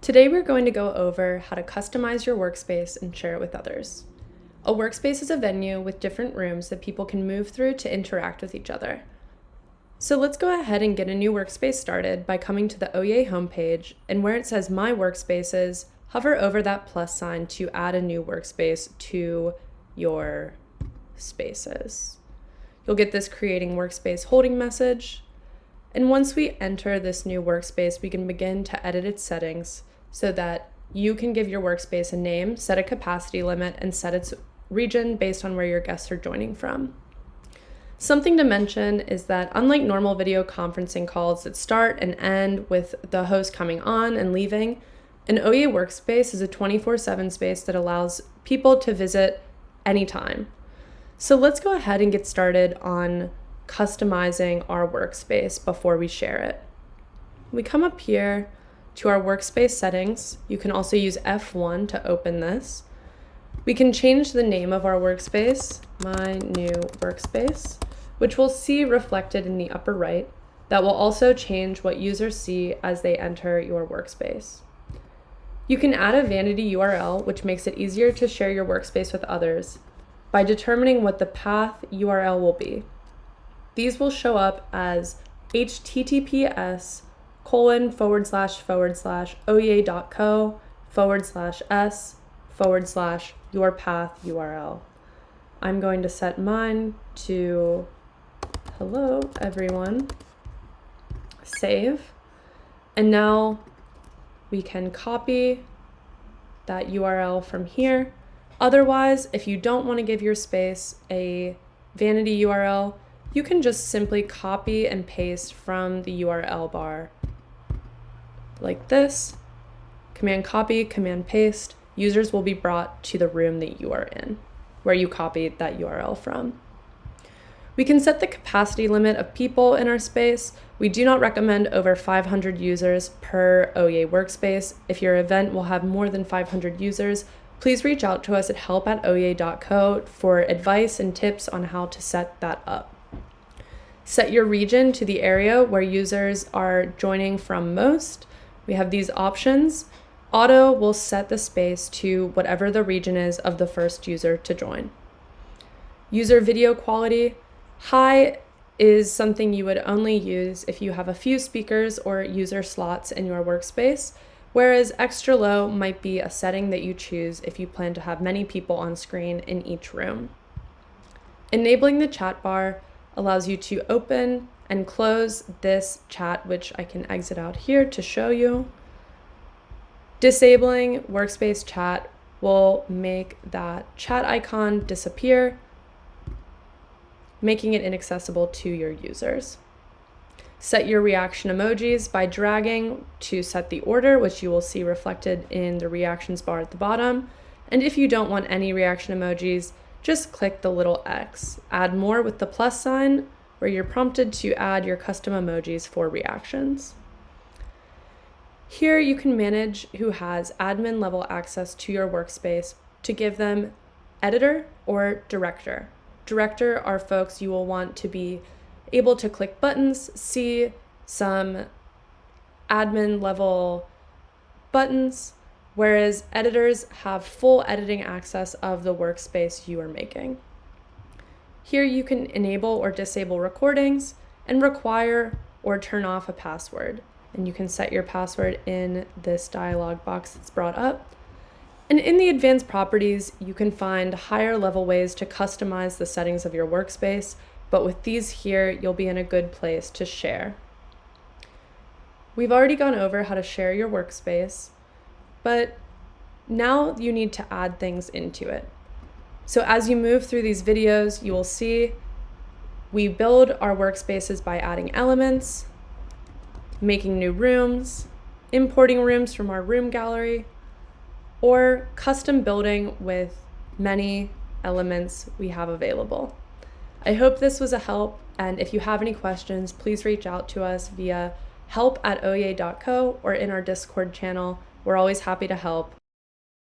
Today we're going to go over how to customize your workspace and share it with others. A workspace is a venue with different rooms that people can move through to interact with each other. So let's go ahead and get a new workspace started by coming to the ohyay homepage, and where it says My Workspaces, hover over that plus sign to add a new workspace to your spaces. You'll get this creating workspace holding message. And once we enter this new workspace, we can begin to edit its settings so that you can give your workspace a name, set a capacity limit, and set its region based on where your guests are joining from. Something to mention is that unlike normal video conferencing calls that start and end with the host coming on and leaving, an ohyay workspace is a 24/7 space that allows people to visit anytime. So let's go ahead and get started on customizing our workspace before we share it. We come up here to our workspace settings. You can also use F1 to open this. We can change the name of our workspace, My New Workspace, which we'll see reflected in the upper right. That will also change what users see as they enter your workspace. You can add a vanity URL, which makes it easier to share your workspace with others by determining what the path URL will be. These will show up as https://ohyay.co/s/your-path URL. I'm going to set mine to hello everyone, save, and now we can copy that URL from here. Otherwise, if you don't want to give your space a vanity URL, you can just simply copy and paste from the URL bar like this. Command copy, command paste. Users will be brought to the room that you are in, where you copied that URL from. We can set the capacity limit of people in our space. We do not recommend over 500 users per ohyay workspace. If your event will have more than 500 users, please reach out to us at help@ohyay.co for advice and tips on how to set that up. Set your region to the area where users are joining from most. We have these options. Auto will set the space to whatever the region is of the first user to join. User video quality. High is something you would only use if you have a few speakers or user slots in your workspace, whereas extra low might be a setting that you choose if you plan to have many people on screen in each room. Enabling the chat bar allows you to open and close this chat, which I can exit out here to show you. Disabling workspace chat will make that chat icon disappear, making it inaccessible to your users. Set your reaction emojis by dragging to set the order, which you will see reflected in the reactions bar at the bottom. And if you don't want any reaction emojis, just click the little X. Add more with the plus sign, where you're prompted to add your custom emojis for reactions. Here you can manage who has admin level access to your workspace to give them editor or director. Director are folks you will want to be able to click buttons, see some admin level buttons, whereas editors have full editing access of the workspace you are making. Here you can enable or disable recordings and require or turn off a password. And you can set your password in this dialog box that's brought up. And in the advanced properties, you can find higher level ways to customize the settings of your workspace, but with these here, you'll be in a good place to share. We've already gone over how to share your workspace, but now you need to add things into it. So as you move through these videos, you will see we build our workspaces by adding elements, making new rooms, importing rooms from our room gallery, or custom building with many elements we have available. I hope this was a help, and if you have any questions, please reach out to us via help@ohyay.co or in our Discord channel. We're always happy to help.